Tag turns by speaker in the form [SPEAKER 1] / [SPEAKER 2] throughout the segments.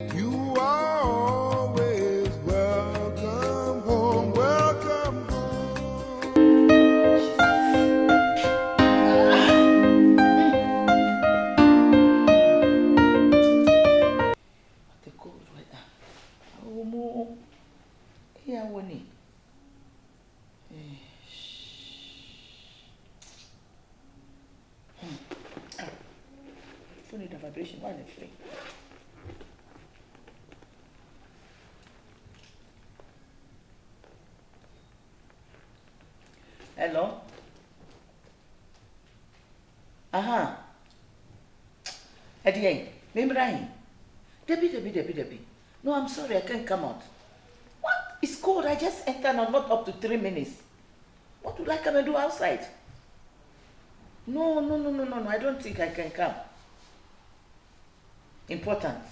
[SPEAKER 1] You are always welcome home, welcome home.
[SPEAKER 2] The cold weather. Oh, more. Here, Winnie. Phone need a vibration. Why is free? Hello? Eddie, Mimrain. Debbie. No, I'm sorry, I can't come out. What? It's cold. I just entered and not up to 3 minutes. What would I come and do outside? No. I don't think I can come. Important.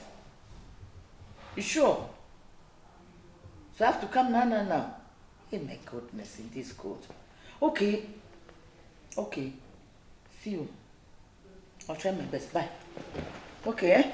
[SPEAKER 2] You sure? So I have to come now. Hey, my goodness, in this cold. Okay. See you. I'll try my best. Bye. Okay, eh?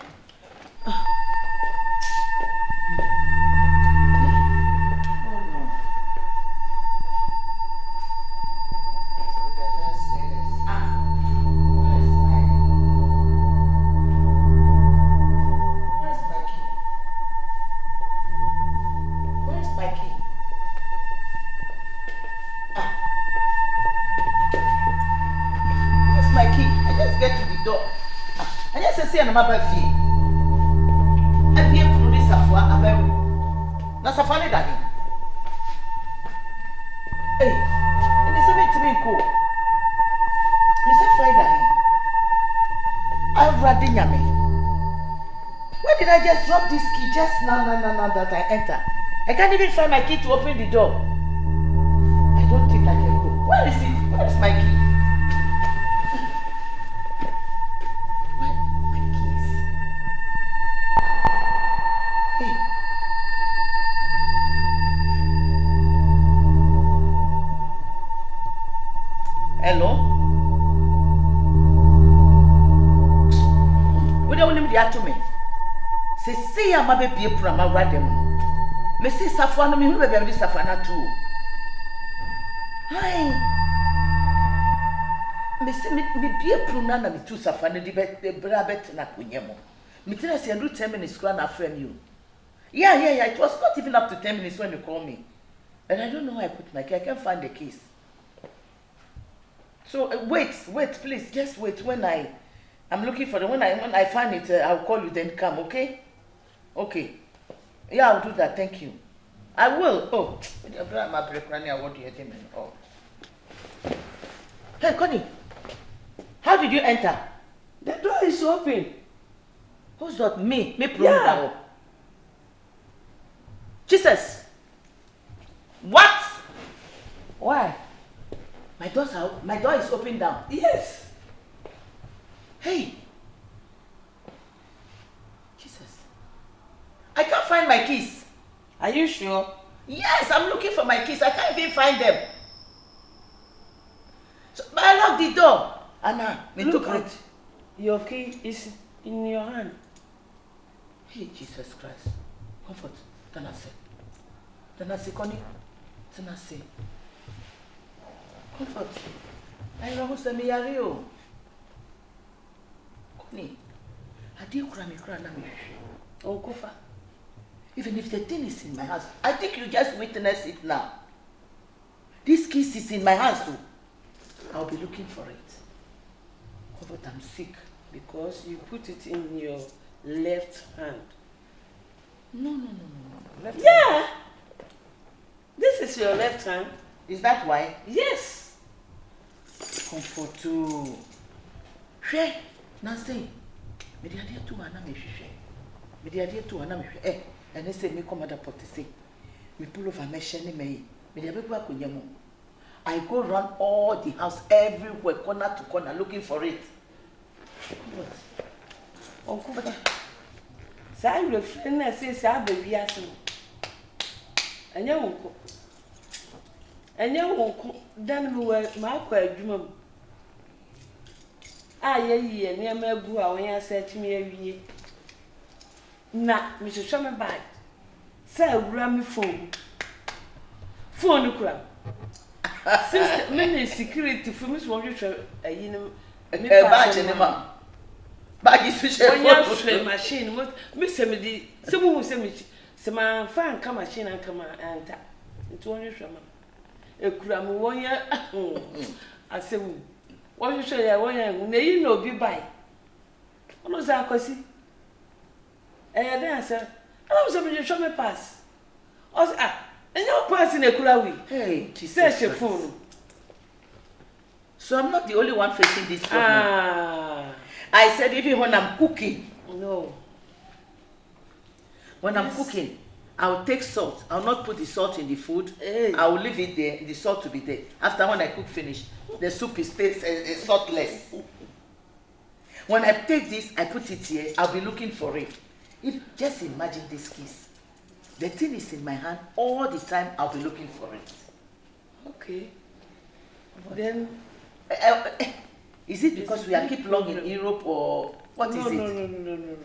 [SPEAKER 2] I'm a baby. I'm here to this affair. I'm a Nasafani daddy. Hey, and it's a bit to me cool. Mr. Friday. I'm riding yummy. Where did I just drop this key just now that I enter? I can't even find my key to open the door. I don't think I can go. Where is it? Where is my key? Hello? What do you want to do to me? Say, I'm a baby, I'm a radem. Messi Safana, me who will be Safana too. Hi. Messi, me be a prunana, me too Safana, the brabet na kunyemo. Me tell us, I do 10 minutes, grand after you. Yeah. It was not even up to 10 minutes when you call me. And I don't know where I put my key. I can't find the keys. So wait, please, just wait. I'm looking for the when I find it, I'll call you. Then come, okay? Okay. Yeah, I'll do that. Thank you. I will. Oh, oh. Hey, Connie, how did you enter?
[SPEAKER 3] The door is open.
[SPEAKER 2] Who's that? Me?
[SPEAKER 3] Yeah.
[SPEAKER 2] Jesus. What?
[SPEAKER 3] Why?
[SPEAKER 2] My door is open down.
[SPEAKER 3] Yes.
[SPEAKER 2] Hey. Jesus. I can't find my keys.
[SPEAKER 3] Are you sure?
[SPEAKER 2] Yes, I'm looking for my keys. I can't even find them. So, but I locked the door. Anna,
[SPEAKER 3] look at your key is in your hand.
[SPEAKER 2] Hey, Jesus Christ. Comfort. Tanase, Connie. Tanase. Comfort. I know who's the Miario. Connie. I didn't cry me. Oh, Kofa. Even if the thing is in my house, I think you just witness it now. This kiss is in my house too. I'll be looking for it. Comfort, I'm sick.
[SPEAKER 3] Because you put it in your left hand.
[SPEAKER 2] No.
[SPEAKER 3] Left hand. This is your left hand.
[SPEAKER 2] Is that why?
[SPEAKER 3] Yes.
[SPEAKER 2] Comfort too. Share. Nancy. Me di ade tu ana me hwehwe. And they say me come other pot say. Me pull over me shene me. Me di abeku akonyam. I go around all the house everywhere corner to corner looking for it. What?
[SPEAKER 3] Uncle. Say you friend na say baby aso. Anya wonko. Dan me we ma akwa adwuma mu. Ye ne ma gu a won ya search me awie. Na, Mr. Show me bag. Say, ram phone. Phone, crap. Sister, many security for Miss Wonder, you know,
[SPEAKER 2] a badge in the mouth. Bag is fish
[SPEAKER 3] machine. What Miss Emily, someone will send me some fan come machine and come and tap. It's one year from a cram 1 year. I say, what you say, 1 year, may you know be by. What was that, Cossy? And then I said, I was able to show me pass. And you're passing a curawi.
[SPEAKER 2] Hey,
[SPEAKER 3] she says your phone.
[SPEAKER 2] So I'm not the only one facing this problem. I said even when I'm cooking.
[SPEAKER 3] No.
[SPEAKER 2] When I'm cooking, I'll take salt. I'll not put the salt in the food.
[SPEAKER 3] Hey.
[SPEAKER 2] I will leave it there, the salt to be there. After when I cook finish, the soup is saltless. When I take this, I put it here, I'll be looking for it. Just imagine this kiss. The thing is in my hand all the time, I'll be looking for it.
[SPEAKER 3] Okay. Then...
[SPEAKER 2] is it because we are keep long in Europe or what is it?
[SPEAKER 3] No.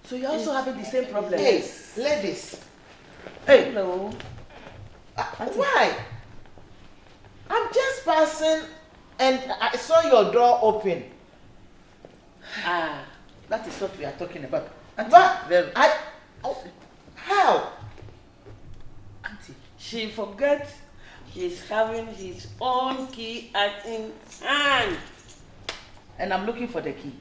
[SPEAKER 2] So you're also having the same problem?
[SPEAKER 1] Hey, ladies.
[SPEAKER 2] Hey.
[SPEAKER 3] Hello.
[SPEAKER 1] Why? I'm just passing and I saw your door open.
[SPEAKER 2] That is what we are talking about. Auntie,
[SPEAKER 1] But how?
[SPEAKER 2] Auntie.
[SPEAKER 3] She forgets he's having his own key at in hand.
[SPEAKER 2] And I'm looking for the key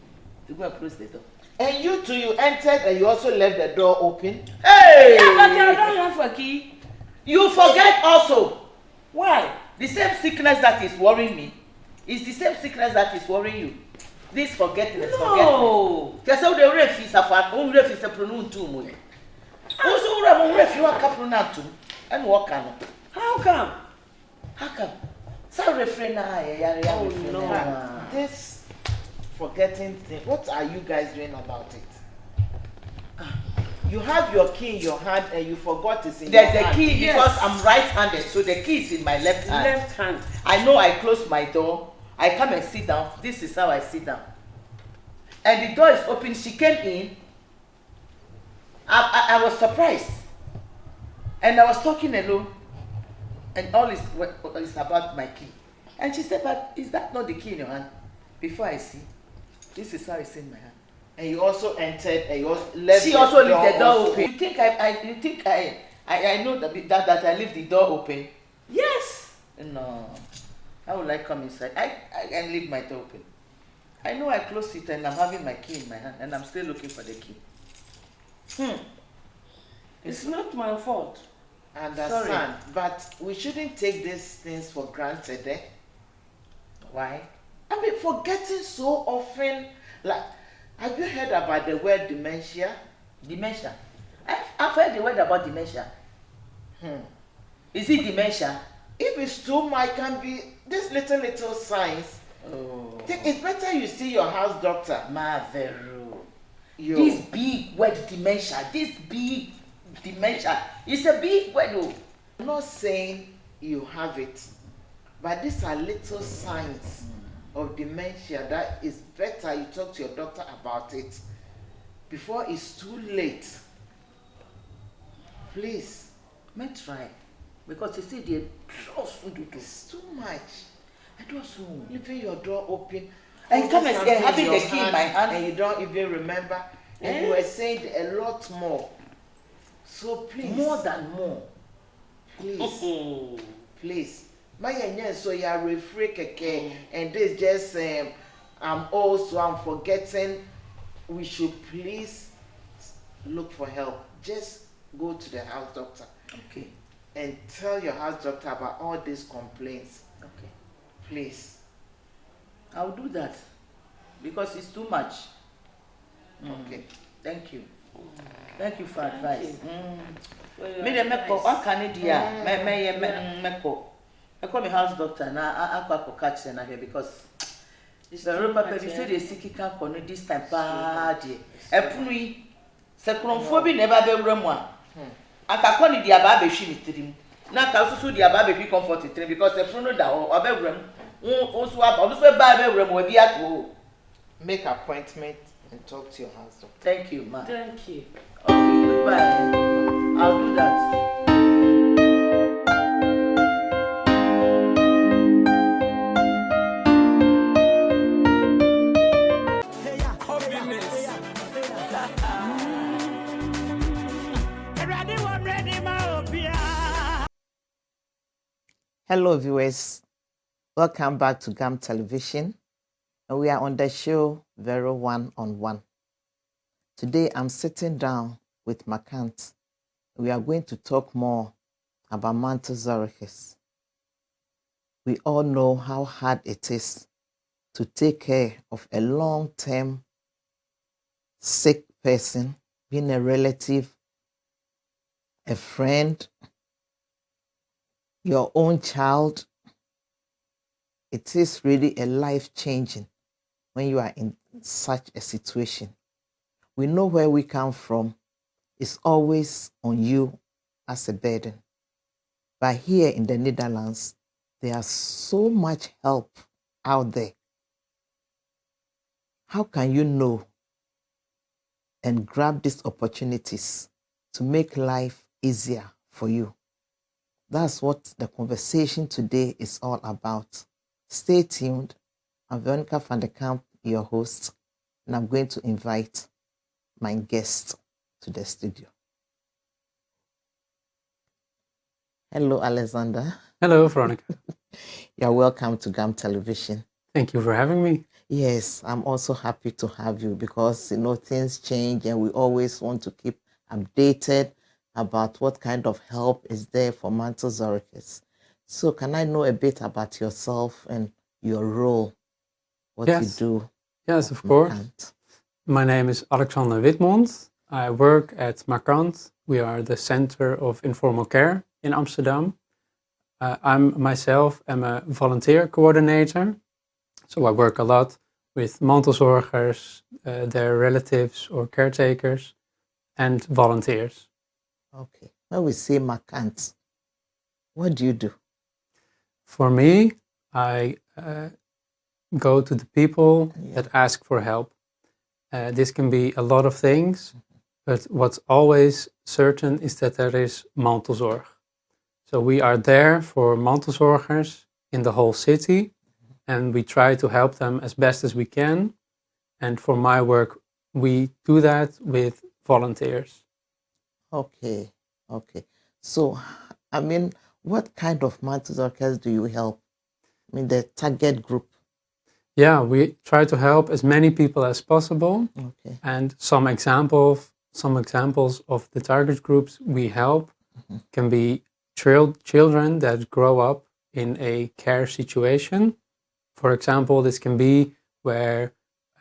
[SPEAKER 2] to go and close the door.
[SPEAKER 1] And you too, you entered and you also left the door open.
[SPEAKER 2] Hey!
[SPEAKER 3] Yeah, but I don't have a key.
[SPEAKER 2] You forget also.
[SPEAKER 3] Why?
[SPEAKER 2] The same sickness that is worrying me is the same sickness that is worrying you. This forgetfulness.
[SPEAKER 3] No.
[SPEAKER 2] Just how the ref is a pronoun too much. Also, ref you are capronatum and walk on.
[SPEAKER 3] How come?
[SPEAKER 2] How come? So refrain
[SPEAKER 3] Oh no.
[SPEAKER 1] This forgetting thing, what are you guys doing about it? You have your key in your hand and you forgot it's in your hand.
[SPEAKER 2] The key,
[SPEAKER 3] Yes.
[SPEAKER 2] because I'm right-handed, so the key is in my left hand.
[SPEAKER 3] Left hand.
[SPEAKER 2] I know I close my door. I come and sit down. This is how I sit down. And the door is open. She came in. I was surprised. And I was talking alone. And all is about my key. And she said, but is that not the key in your hand? Before I see, this is how it's in my hand.
[SPEAKER 1] And you also entered and you also left
[SPEAKER 2] She
[SPEAKER 1] the
[SPEAKER 2] also
[SPEAKER 1] door
[SPEAKER 2] left the door
[SPEAKER 1] also.
[SPEAKER 2] open. You think I know that I leave the door open?
[SPEAKER 3] Yes.
[SPEAKER 2] No. How will I come inside? I can leave my door open. I know I close it and I'm having my key in my hand and I'm still looking for the key.
[SPEAKER 3] It's not my fault.
[SPEAKER 1] I understand, but we shouldn't take these things for granted, eh?
[SPEAKER 2] Why?
[SPEAKER 1] I mean, forgetting so often. Like, have you heard about the word dementia?
[SPEAKER 2] Dementia. I've heard the word about dementia. Is it dementia?
[SPEAKER 1] If it's too much, can be this little signs.
[SPEAKER 2] Oh.
[SPEAKER 1] Think it's better you see your house doctor.
[SPEAKER 2] Maveru.
[SPEAKER 1] Yo.
[SPEAKER 2] This big word dementia. This big dementia. It's a big word. Oh.
[SPEAKER 1] I'm not saying you have it, but these are little signs of dementia that is better you talk to your doctor about it before it's too late. Please.
[SPEAKER 2] May try. Because you see the trust
[SPEAKER 1] It's too much.
[SPEAKER 2] I do so.
[SPEAKER 1] Leaving your door open
[SPEAKER 2] And come and
[SPEAKER 1] something
[SPEAKER 2] say, having
[SPEAKER 1] in
[SPEAKER 2] the
[SPEAKER 1] your
[SPEAKER 2] key in my hand.
[SPEAKER 1] and you don't even remember. And you were saying a lot more. So please.
[SPEAKER 2] More than more.
[SPEAKER 1] Please. Please. My so you are refree keke and this just I'm also I'm forgetting. We should please look for help. Just go to the house doctor.
[SPEAKER 2] Okay.
[SPEAKER 1] And tell your house doctor about all these complaints.
[SPEAKER 2] Okay.
[SPEAKER 1] Please.
[SPEAKER 2] I'll do that. Because it's too much.
[SPEAKER 1] Okay.
[SPEAKER 2] Thank you. Thank you for advice.
[SPEAKER 3] Me
[SPEAKER 2] Me meko on Canada. Me meko. I call my house doctor na I catch na here because it's the ropa baby say the sick can kono this time bad. Epunu yi se kronfo bi na ba be wura mu a. Aka koni dia ba be hwi mitrim. Na ka susu dia ba be hwi comfort mitrim because epunu da o ba wura mu. Osu aba osu ba be wura mu obi ato.
[SPEAKER 1] Make appointment and talk to your house doctor.
[SPEAKER 2] Thank you, ma.
[SPEAKER 3] Thank you.
[SPEAKER 2] Okay, goodbye. I'll do that.
[SPEAKER 1] Hello, viewers. Welcome back to GAM Television. And we are on the show Vero One-on-One. Today, I'm sitting down with Markant. We are going to talk more about mantle psoriasis. We all know how hard it is to take care of a long-term sick person, being a relative, a friend, your own child. It is really a life-changing when you are in such a situation. We know where we come from. It's always on you as a burden. But here in the Netherlands, there is so much help out there. How can you know and grab these opportunities to make life easier for you? That's what the conversation today is all about. Stay tuned. I'm Veronica van der Kamp, your host, and I'm going to invite my guest to the studio. Hello, Alexander.
[SPEAKER 4] Hello, Veronica.
[SPEAKER 1] You're welcome to GAM Television.
[SPEAKER 4] Thank you for having me.
[SPEAKER 1] Yes, I'm also happy to have you because, things change and we always want to keep updated about what kind of help is there for mantle psoriasis. So can I know a bit about yourself and your role, what you do?
[SPEAKER 4] Yes, of course.
[SPEAKER 1] Markant?
[SPEAKER 4] My name is Alexander Witmond. I work at Markant. We are the Center of Informal Care in Amsterdam. I'm myself am a volunteer coordinator. So I work a lot with mantelzorgers, their relatives or caretakers, and volunteers.
[SPEAKER 1] Okay. When we say Markant, what do you do?
[SPEAKER 4] For me, I go to the people that ask for help. This can be a lot of things, but what's always certain is that there is mantelzorg. So we are there for mantelzorgers in the whole city, and we try to help them as best as we can. And for my work, we do that with volunteers.
[SPEAKER 1] Okay. So, what kind of mantelzorgers do you help? The target group.
[SPEAKER 4] Yeah, we try to help as many people as possible.
[SPEAKER 1] Okay.
[SPEAKER 4] And some examples of the target groups we help can be children that grow up in a care situation. For example, this can be where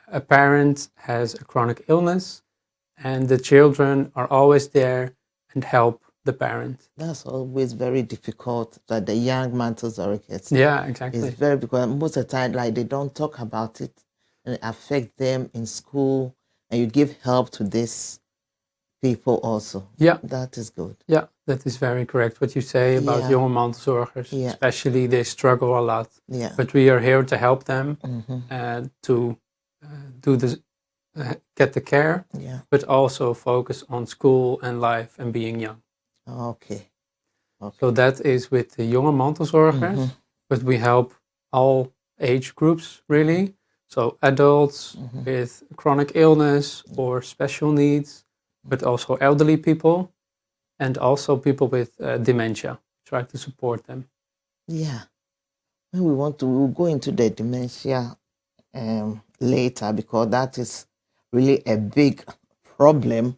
[SPEAKER 4] a parent has a chronic illness and the children are always there and help the parent.
[SPEAKER 1] That's always very difficult, that the young mantelzorgers.
[SPEAKER 4] Yeah, exactly.
[SPEAKER 1] It's very, because most of the time, they don't talk about it and it affects them in school, and you give help to these people also.
[SPEAKER 4] Yeah.
[SPEAKER 1] That is good.
[SPEAKER 4] Yeah, that is very correct what you say about young mantelzorgers.
[SPEAKER 1] Yeah.
[SPEAKER 4] Especially they struggle a lot.
[SPEAKER 1] Yeah.
[SPEAKER 4] But we are here to help them to get the care, but also focus on school and life and being young.
[SPEAKER 1] Okay.
[SPEAKER 4] So that is with the jonge mantelzorgers, but we help all age groups really. So adults with chronic illness or special needs, but also elderly people and also people with dementia. Try to support them.
[SPEAKER 1] Yeah. We'll go into the dementia later, because that is really a big problem.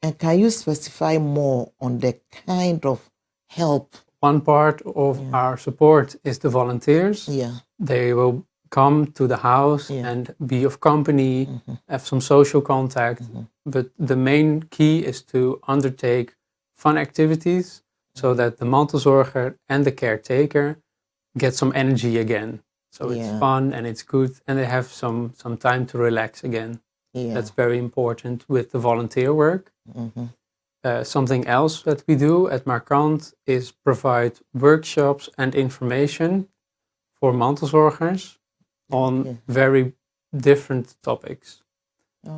[SPEAKER 1] And can you specify more on the kind of help?
[SPEAKER 4] One part of our support is the volunteers.
[SPEAKER 1] Yeah.
[SPEAKER 4] They will come to the house and be of company, have some social contact. But the main key is to undertake fun activities so that the mantelzorger and the caretaker get some energy again. So it's fun and it's good and they have some time to relax again. Yeah. That's very important with the volunteer work. Something else that we do at Markant is provide workshops and information for mantelzorgers on very different topics.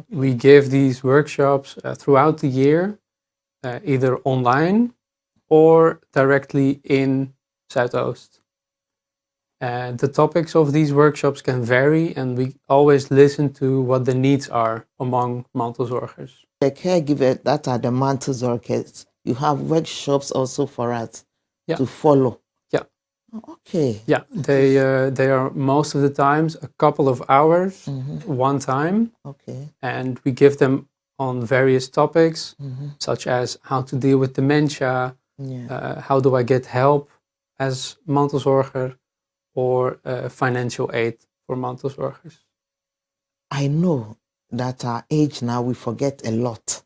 [SPEAKER 4] We give these workshops throughout the year, either online or directly in Zuidoost. The topics of these workshops can vary, and we always listen to what the needs are among mantelzorgers.
[SPEAKER 2] The caregiver that are the mantelzorgers, you have workshops also for us to follow.
[SPEAKER 4] Yeah.
[SPEAKER 2] Okay.
[SPEAKER 4] Yeah, they are most of the times a couple of hours, one time.
[SPEAKER 2] Okay.
[SPEAKER 4] And we give them on various topics, such as how to deal with dementia, how do I get help as mantelzorger, or financial aid for mantelzorgers.
[SPEAKER 2] I know that our age now, we forget a lot.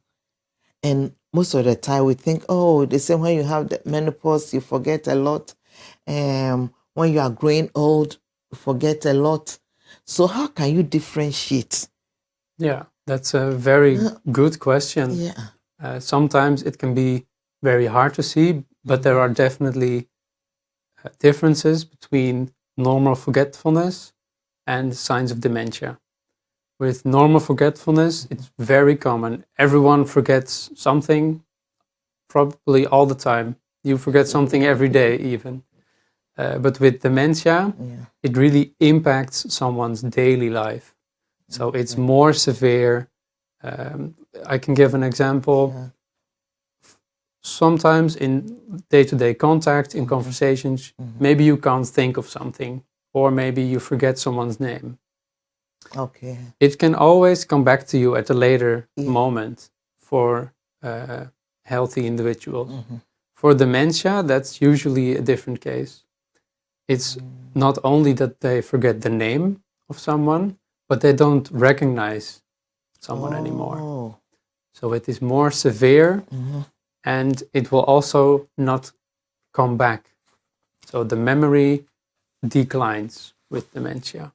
[SPEAKER 2] And most of the time we think, oh, they say when you have the menopause, you forget a lot. When you are growing old, you forget a lot. So how can you differentiate?
[SPEAKER 4] Yeah, that's a very good question.
[SPEAKER 2] Yeah.
[SPEAKER 4] Sometimes it can be very hard to see, but there are definitely differences between normal forgetfulness and signs of dementia. With normal forgetfulness, it's very common. Everyone forgets something, probably all the time. You forget something every day even. But with dementia, it really impacts someone's daily life. So it's more severe. I can give an example. Sometimes in day-to-day contact, in conversations, maybe you can't think of something, or maybe you forget someone's name.
[SPEAKER 2] Okay.
[SPEAKER 4] It can always come back to you at a later moment for healthy individuals. For dementia, that's usually a different case. It's not only that they forget the name of someone, but they don't recognize someone anymore. So it is more severe, and it will also not come back. So the memory declines with dementia.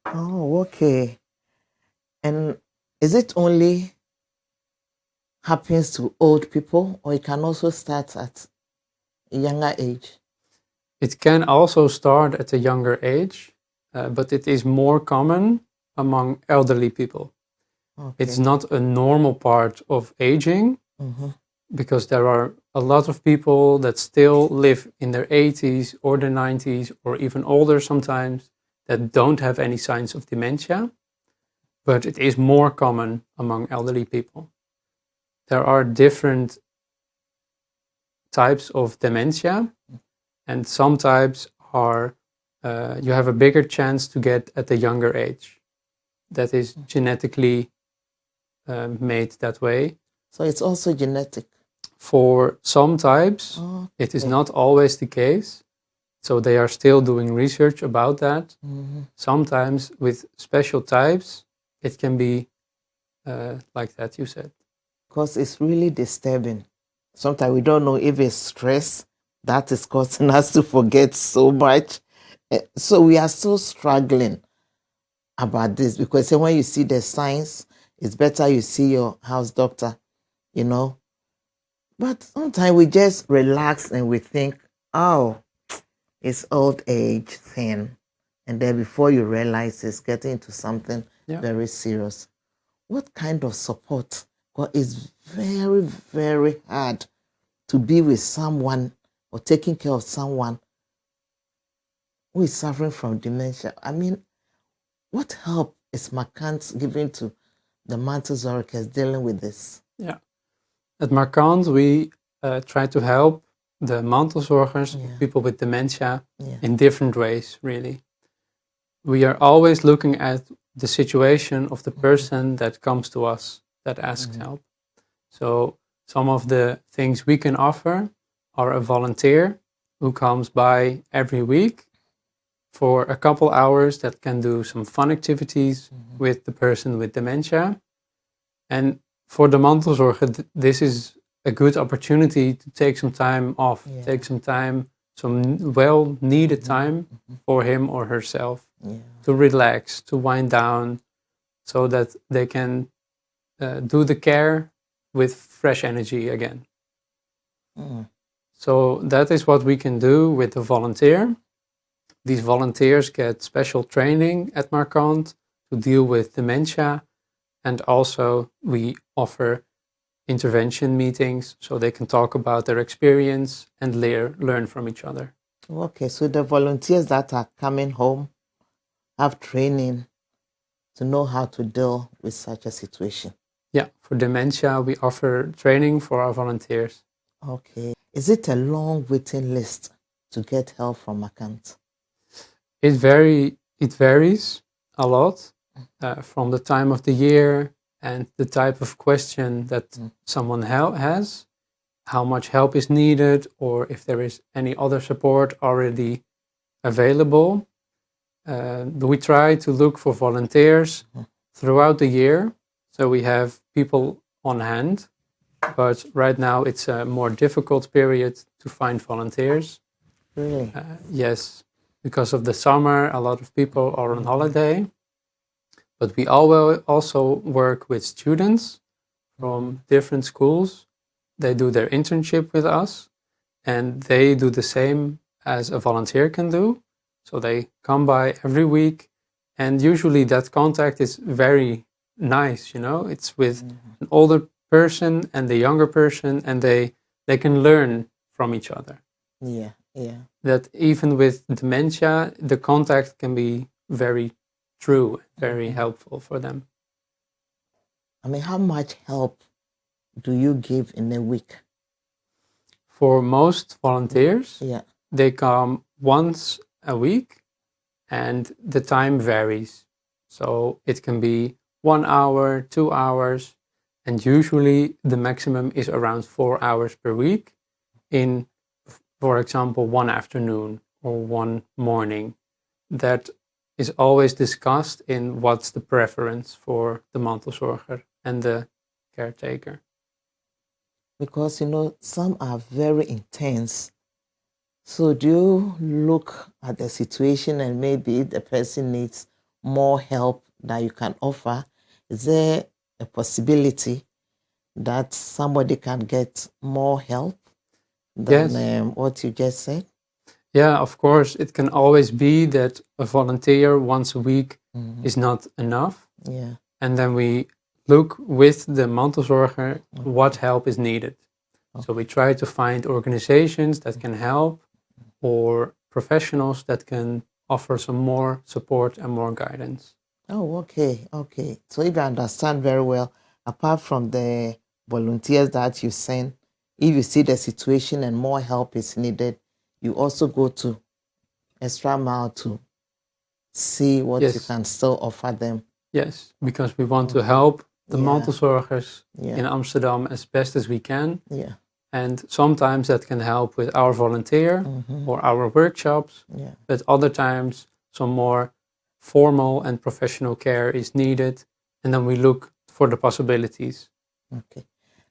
[SPEAKER 2] Oh, okay. And is it only happens to old people, or it can also start at a younger age?
[SPEAKER 4] It can also start at a younger age, but it is more common among elderly people.
[SPEAKER 2] Okay.
[SPEAKER 4] It's not a normal part of aging, because there are a lot of people that still live in their 80s or their 90s or even older sometimes that don't have any signs of dementia, but it is more common among elderly people. There are different types of dementia, and some types are you have a bigger chance to get at a younger age. That is genetically made that way.
[SPEAKER 2] So it's also genetic.
[SPEAKER 4] For some types, it is not always the case. So they are still doing research about that. Sometimes with special types, it can be like that, you said.
[SPEAKER 2] Because it's really disturbing. Sometimes we don't know if it's stress that is causing us to forget so much. So we are still struggling about this, because when you see the signs, it's better you see your house doctor, you know. But sometimes we just relax and we think, oh, it's old age thing. And then before you realize it's getting into something very serious. What kind of support? Because it's very, very hard to be with someone or taking care of someone who is suffering from dementia. I mean, what help is Markant giving to the mantelzorgers dealing with this?
[SPEAKER 4] Yeah. At Markant, we try to help the mantelzorgers, people with dementia, in different ways, really. We are always looking at the situation of the person that comes to us, that asks help. So some of the things we can offer are a volunteer who comes by every week for a couple hours that can do some fun activities with the person with dementia. And for the mantelzorger, this is a good opportunity to take some time off, take some time, some well-needed time for him or herself to relax, to wind down, so that they can do the care with fresh energy again. So that is what we can do with the volunteer. These volunteers get special training at Markant to deal with dementia, And also we offer intervention meetings so they can talk about their experience and learn from each other.
[SPEAKER 2] Okay, so the volunteers that are coming home have training to know how to deal with such a situation.
[SPEAKER 4] Yeah, for dementia, we offer training for our volunteers.
[SPEAKER 2] Okay. Is it a long waiting list to get help from Markant?
[SPEAKER 4] It varies a lot from the time of the year and the type of question that someone has, how much help is needed, or if there is any other support already available. We try to look for volunteers throughout the year, so we have people on hand. But right now it's a more difficult period to find volunteers.
[SPEAKER 2] Really?
[SPEAKER 4] Yes, because of the summer, a lot of people are on holiday. But we also work with students from different schools. They do their internship with us, and they do the same as a volunteer can do. So they come by every week, and usually that contact is very nice, It's with an older person and the younger person, and they can learn from each other.
[SPEAKER 2] Yeah.
[SPEAKER 4] That even with dementia, the contact can be very true, very helpful for them.
[SPEAKER 2] I mean, how much help do you give in a week?
[SPEAKER 4] For most volunteers,
[SPEAKER 2] Yeah.
[SPEAKER 4] they come once a week, and the time varies. So it can be 1 hour, 2 hours, and usually the maximum is around 4 hours per week in, for example, one afternoon or one morning. That is always discussed in what's the preference for the mantelzorger and the caretaker.
[SPEAKER 2] Because, some are very intense. So do you look at the situation and maybe the person needs more help that you can offer? Is there a possibility that somebody can get more help than what you just said?
[SPEAKER 4] Yeah, of course, it can always be that a volunteer once a week is not enough.
[SPEAKER 2] Yeah.
[SPEAKER 4] And then we look with the mantelzorger what help is needed. So we try to find organizations that can help or professionals that can offer some more support and more guidance.
[SPEAKER 2] Oh, okay. So if I understand very well, apart from the volunteers that you send, if you see the situation and more help is needed, you also go to extra mile to see what you can still offer them.
[SPEAKER 4] Yes, because we want to help the mantelzorgers
[SPEAKER 2] Yeah.
[SPEAKER 4] in Amsterdam as best as we can.
[SPEAKER 2] Yeah.
[SPEAKER 4] And sometimes that can help with our volunteer or our workshops.
[SPEAKER 2] Yeah.
[SPEAKER 4] But other times some more formal and professional care is needed. And then we look for the possibilities.
[SPEAKER 2] Okay.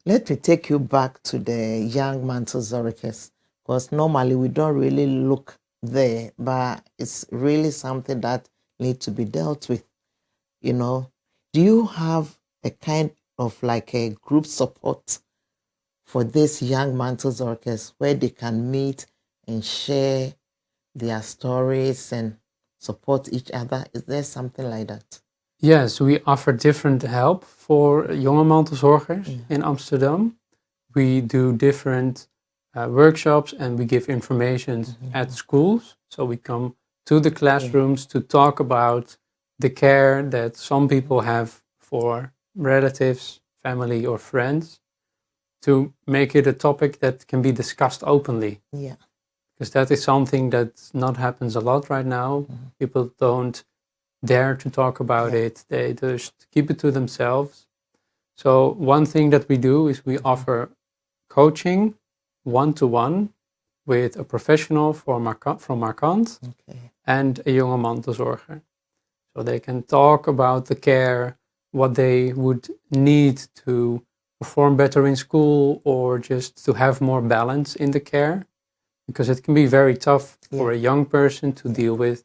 [SPEAKER 2] Let me take you back to the young mantelzorgers, because normally we don't really look there, but it's really something that needs to be dealt with. Do you have a kind of like a group support for these young mantelzorgers where they can meet and share their stories and support each other? Is there something like that?
[SPEAKER 4] Yes, we offer different help for jonge mantelzorgers in Amsterdam. We do different workshops and we give information at schools. So we come to the classrooms to talk about the care that some people have for relatives, family, or friends, to make it a topic that can be discussed openly.
[SPEAKER 2] Yeah.
[SPEAKER 4] Because that is something that not happens a lot right now. People don't dare to talk about it. They just keep it to themselves. So one thing that we do is we offer coaching one-to-one with a professional from Markant and a jonge mantelzorger. So they can talk about the care, what they would need to perform better in school or just to have more balance in the care. Because it can be very tough for a young person to deal with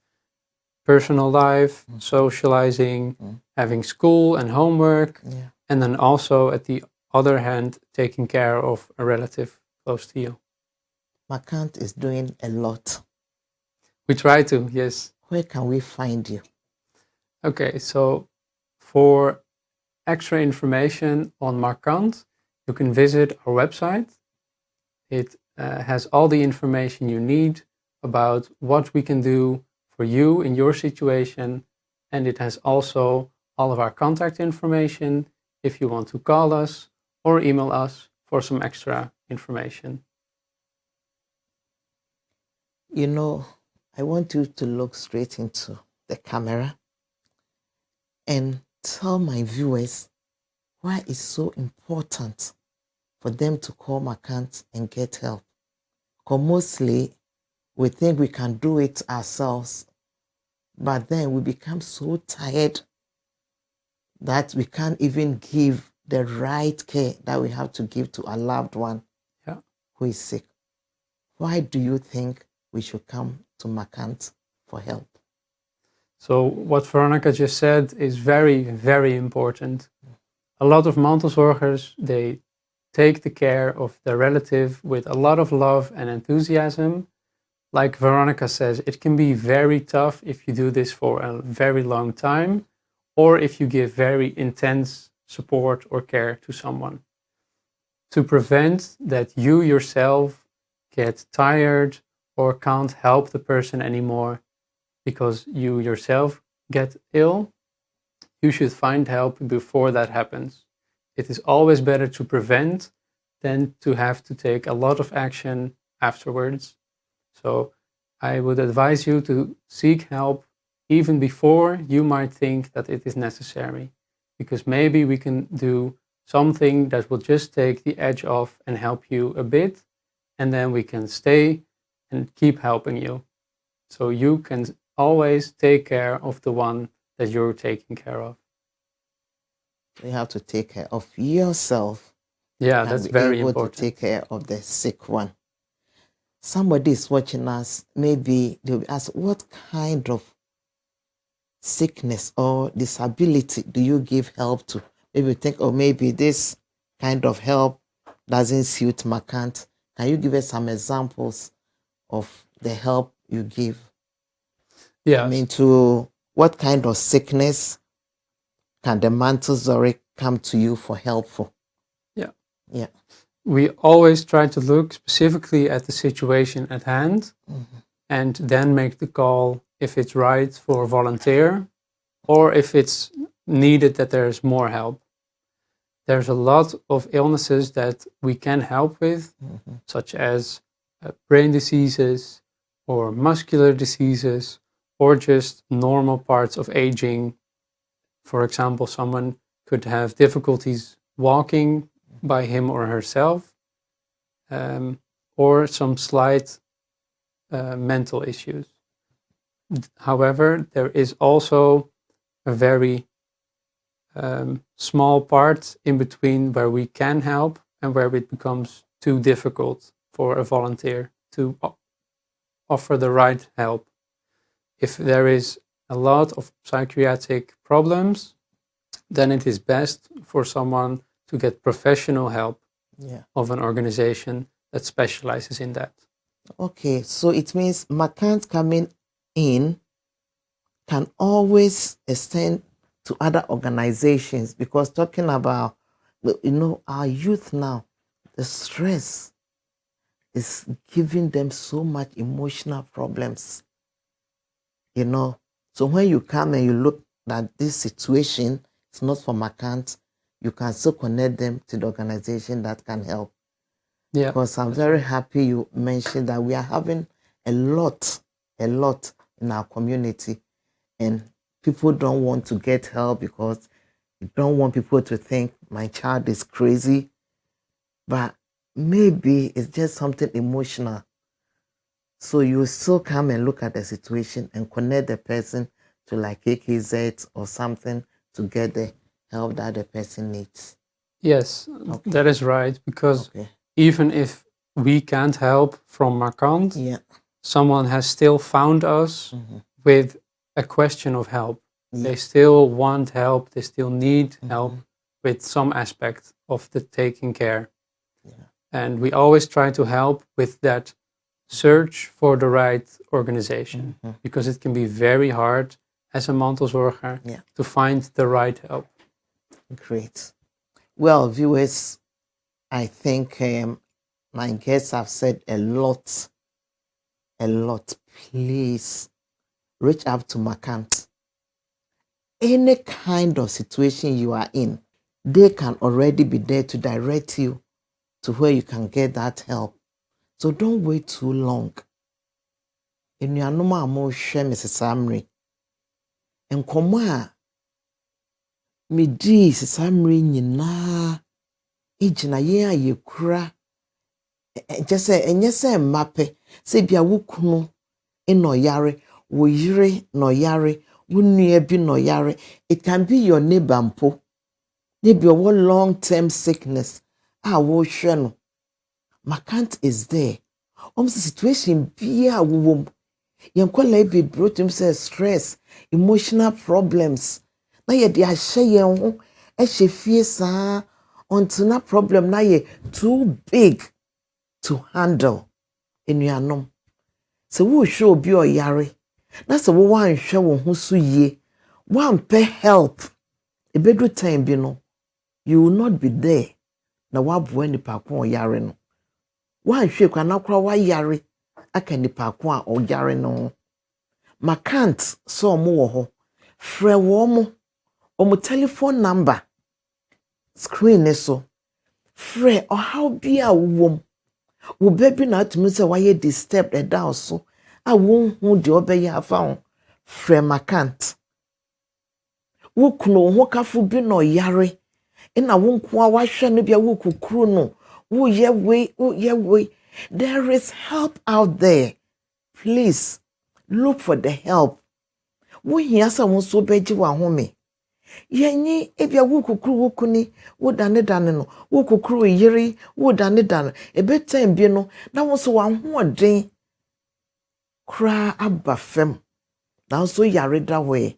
[SPEAKER 4] personal life, socializing, having school and homework, and then also at the other hand, taking care of a relative close to you.
[SPEAKER 2] Markant is doing a lot.
[SPEAKER 4] We try to, yes.
[SPEAKER 2] Where can we find you?
[SPEAKER 4] Okay, so for extra information on Markant, you can visit our website. It has all the information you need about what we can do for you in your situation, and it has also all of our contact information if you want to call us or email us for some extra information.
[SPEAKER 2] You know, I want you to look straight into the camera and tell my viewers why it's so important for them to call Markant and get help. Because mostly we think we can do it ourselves, but then we become so tired that we can't even give the right care that we have to give to a loved one who is sick. Why do you think we should come to Markant for help?
[SPEAKER 4] So what Veronica just said is very, very important. A lot of mantelzorgers, they take the care of their relative with a lot of love and enthusiasm. Like Veronica says, it can be very tough if you do this for a very long time, or if you give very intense support or care to someone. To prevent that you yourself get tired or can't help the person anymore because you yourself get ill, you should find help before that happens. It is always better to prevent than to have to take a lot of action afterwards. So I would advise you to seek help even before you might think that it is necessary, because maybe we can do something that will just take the edge off and help you a bit, and then we can stay and keep helping you. So you can always take care of the one that you're taking care of.
[SPEAKER 2] You have to take care of yourself.
[SPEAKER 4] Yeah, that's very important.
[SPEAKER 2] To take care of the sick one. Somebody is watching us, maybe they'll be asked, what kind of sickness or disability do you give help to? Maybe you think, oh, maybe this kind of help doesn't suit Markant. Can you give us some examples of the help you give?
[SPEAKER 4] Yeah.
[SPEAKER 2] I mean, to what kind of sickness can the mantelzorg come to you for help for? Yeah.
[SPEAKER 4] We always try to look specifically at the situation at hand, and then make the call if it's right for a volunteer or if it's needed that there's more help. There's a lot of illnesses that we can help with, such as brain diseases or muscular diseases, or just normal parts of aging. For example, someone could have difficulties walking by him or herself, or some slight mental issues. However, there is also a very small part in between where we can help and where it becomes too difficult for a volunteer to offer the right help. If there is a lot of psychiatric problems, then it is best for someone to get professional help of an organization that specializes in that.
[SPEAKER 2] Okay, so it means Markant coming in can always extend to other organizations, because talking about, our youth now, the stress is giving them so much emotional problems, So when you come and you look at this situation, it's not for Markant, you can still connect them to the organization that can help.
[SPEAKER 4] Yeah.
[SPEAKER 2] Because I'm very happy you mentioned that we are having a lot in our community, and people don't want to get help because you don't want people to think my child is crazy, but maybe it's just something emotional. So you still come and look at the situation and connect the person to like KKZ or something to get the help that the person needs.
[SPEAKER 4] Yes, that is right, because even if we can't help from Markant, someone has still found us with a question of help. They still want help, they still need help with some aspect of the taking care. And we always try to help with that search for the right organization, because it can be very hard as a mantelzorger to find the right help.
[SPEAKER 2] Great. Well, viewers, I think my guests have said a lot. Please reach out to Markant. Any kind of situation you are in, they can already be there to direct you to where you can get that help. So don't wait too long. In your normal mo share Mrs. Amri. And koma me di Mrs. Amri nyina ejina ye ayekura just say enye say mape say bia wo kunu no yare wo yire no yare wo nua bi no yare. It can be your neighbor mpo. Maybe your long-term sickness. Wo hwe no. Markant is there. Situation bia wo Yankwala be brought him say stress, emotional problems. Na ye de ahye yen ho, ehye fie saa until na problem na ye too big to handle. Enuanom. Se wo hwe obi oyare, na se wo wan hwe wo ho so yie, wan pe help. Ebedu time bi no, you will not be there. Na wabo nipa ko oyare no. Wan hwe kwa na kra wa yare. Aka nipa ko a oyare no. Markant so mo wo ho. Frɛ wo mo telephone number. Screen ne so. Frɛ how bia wo wo baby na atumi se why disturbed e down so. A wo hu de obeye afa ho. Frɛ Markant. Wo kuno ho kafo bi no yare. Ina wo nko a wa hwɛ no bia wo kukuru no. Wo ye we. There is help out there. Please look for the help. Wo hia sa wo so beji wa home. Yenyi ebia wo kukuru wo kuni wo dane no. Wo kukuru yiri wo dane. Ebe time bi no na wo so wa hoden kra aba fam. Na so yare da we.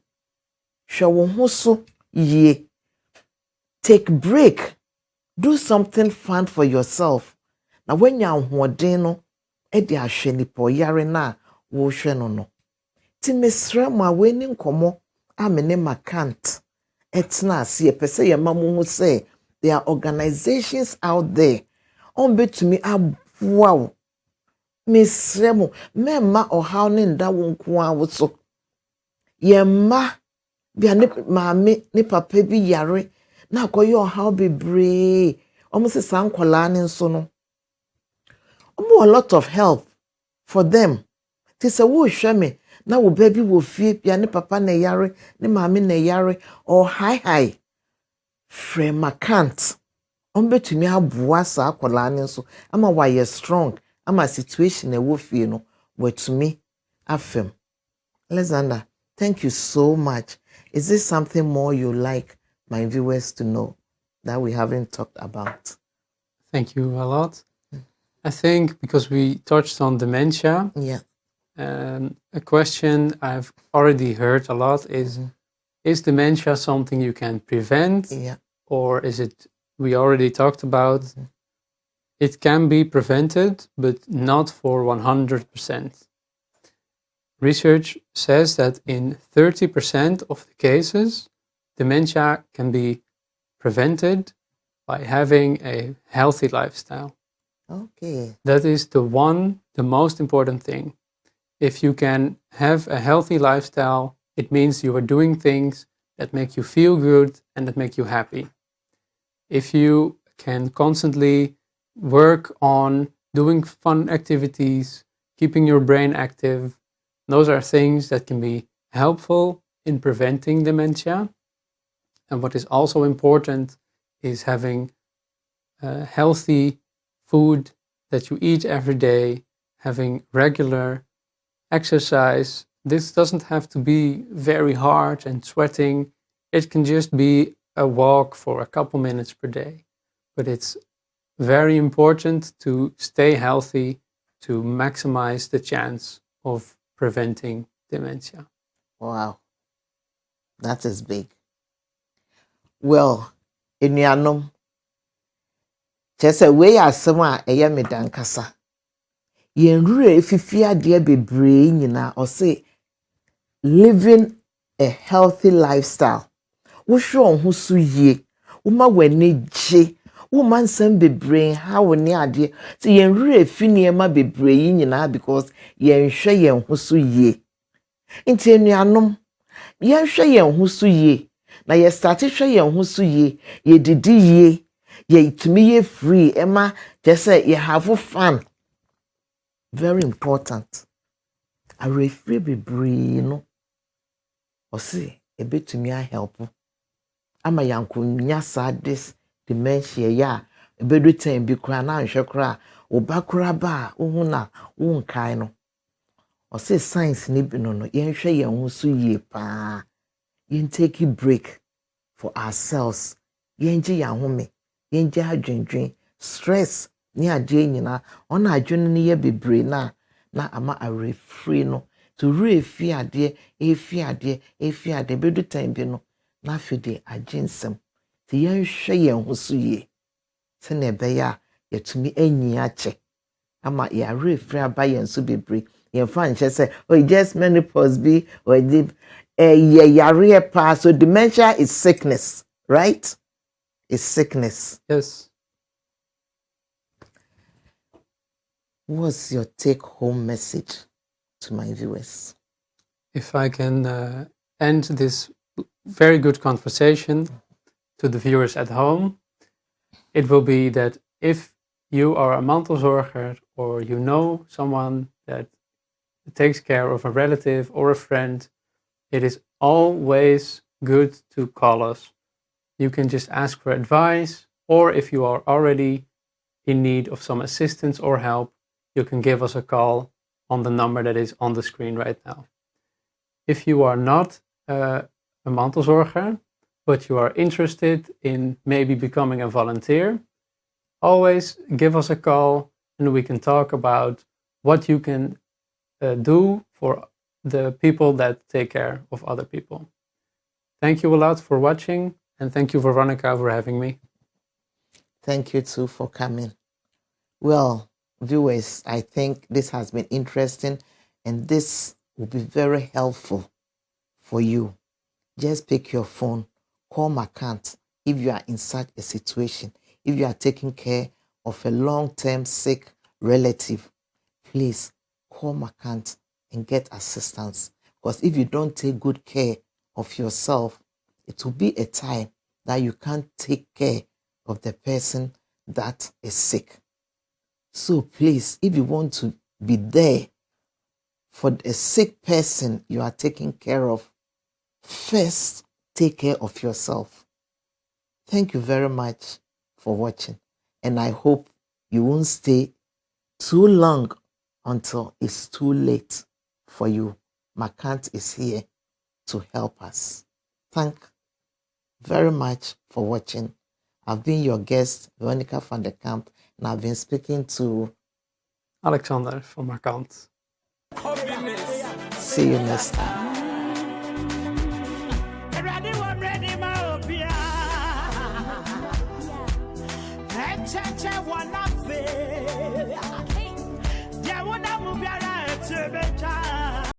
[SPEAKER 2] Hwe wo ho so ye. Take break. Do something fun for yourself. Na when you hoden no e de ahwe nipo yare na wo hwe no. Ti mesra ma weni nkomo amene Markant etna ase pese ye mamu hu say there are organizations out there on betumi aboa mesra mo memma ohaw ne nda wo nko a wo so ye ma bia ne maame ne papa bi yare na akoye ohaw bebre almost sankola ne nso no a lot of help for them. Ti se wo hwe me na wo baby wo fie bia ne papa na yare ne maame na yare or hi frɛ Markant betumi aboa sa akola ne nso ama why strong ama situation e wo fie no watumi afem. Alexander, thank you so much. Is this something more you like my viewers to know that we haven't talked about?
[SPEAKER 4] Thank you a lot. I think because we touched on dementia, a question I've already heard a lot is dementia something you can prevent? Or is it, we already talked about, it can be prevented, but not for 100%. Research says that in 30% of the cases, dementia can be prevented by having a healthy lifestyle.
[SPEAKER 2] Okay.
[SPEAKER 4] That is the most important thing. If you can have a healthy lifestyle, it means you are doing things that make you feel good and that make you happy. If you can constantly work on doing fun activities, keeping your brain active, those are things that can be helpful in preventing dementia. And what is also important is having healthy food that you eat every day, having regular exercise. This doesn't have to be very hard and sweating. It can just be a walk for a couple minutes per day. But it's very important to stay healthy to maximize the chance of preventing dementia.
[SPEAKER 2] Wow. That is big. Well, enuanom chese we asem a eye me dankasa. Yenrure efifi ade bebre nyina o say living a healthy lifestyle. Wo hwe on ho so yie, Uma w'ani gye. Woman nsɛm bebree ha wo ne adeɛ. So yɛnwerɛ fi nneɛma bebree yi nyinaa because yɛnhwɛ yɛn ho so yie. Nti anuanom, yɛnhwɛ yɛn ho so yie. Na yɛstarte hwɛ yɛn ho so yie. Yɛdidi yie. Yɛtumi yɛ free. Ɛma kyerɛ sɛ yɛ have fun. Very important. Awerɛfiri bebree no. Ɔse ebetumi a help. Ama yankonya saa this dementia ya ebedu time bi kura na nhwe kura oba kura ba ohu na wonkai no o say science ni bi no yenhwe yen ho so yie pa yen take a break for ourselves yenje ya home yenje adwendwen stress ni ade nyina ona adwene ne ye bebre na ama arefree no to refi ade efi ade bedu time bi no na fide aginsem ti yenhwe yen ho so yie se na ebeya yetumi anyi ache ama ya refree aba yen so bebre yen fa nche se oh just menopause be or deep yare pa so dementia is sickness, right? It's sickness.
[SPEAKER 4] Yes.
[SPEAKER 2] What's your take home message to my viewers?
[SPEAKER 4] If I can end this very good conversation to the viewers at home, it will be that if you are a mantelzorger or you know someone that takes care of a relative or a friend, it is always good to call us. You can just ask for advice, or if you are already in need of some assistance or help, you can give us a call on the number that is on the screen right now. If you are not a mantelzorger, but you are interested in maybe becoming a volunteer, always give us a call and we can talk about what you can do for the people that take care of other people. Thank you a lot for watching, and thank you, Veronica, for having me.
[SPEAKER 2] Thank you too for coming. Well, viewers, I think this has been interesting and this will be very helpful for you. Just pick your phone, call Markant if you are in such a situation. If you are taking care of a long-term sick relative, please call Markant and get assistance. Because if you don't take good care of yourself, it will be a time that you can't take care of the person that is sick. So please, if you want to be there for a sick person you are taking care of, first take care of yourself. Thank you very much for watching, and I hope you won't stay too long until it's too late for you. Markant is here to help us. Thank very much for watching. I've been your guest, Veronica van der Kamp, and I've been speaking to
[SPEAKER 4] Alexander from Markant.
[SPEAKER 2] See you next time.
[SPEAKER 5] Yeah,